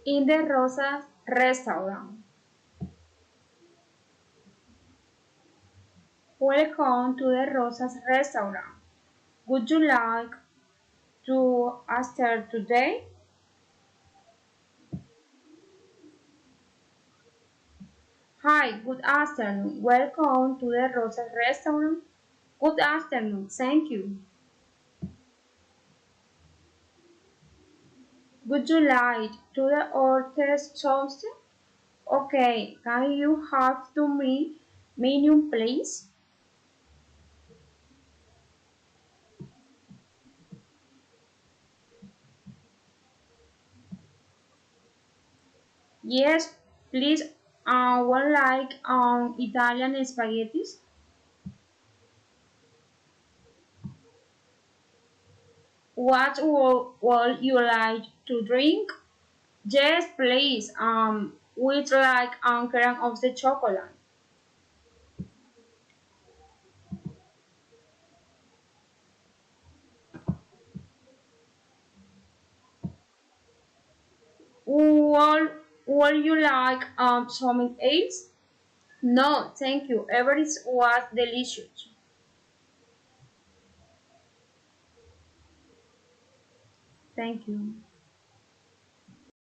in the Rosa Restaurant. Welcome to the Rosa's Restaurant. Would you like to start today? Hi, good afternoon. Welcome to the Rosa's Restaurant. Good afternoon, thank you. Would you like to order something? Okay, can you have to me menu please? Yes, please. One like Italian spaghettis. What would you like to drink? Yes, please. We'd like cream of the chocolate. Would you like something else? No, thank you. Everything was delicious. Thank you.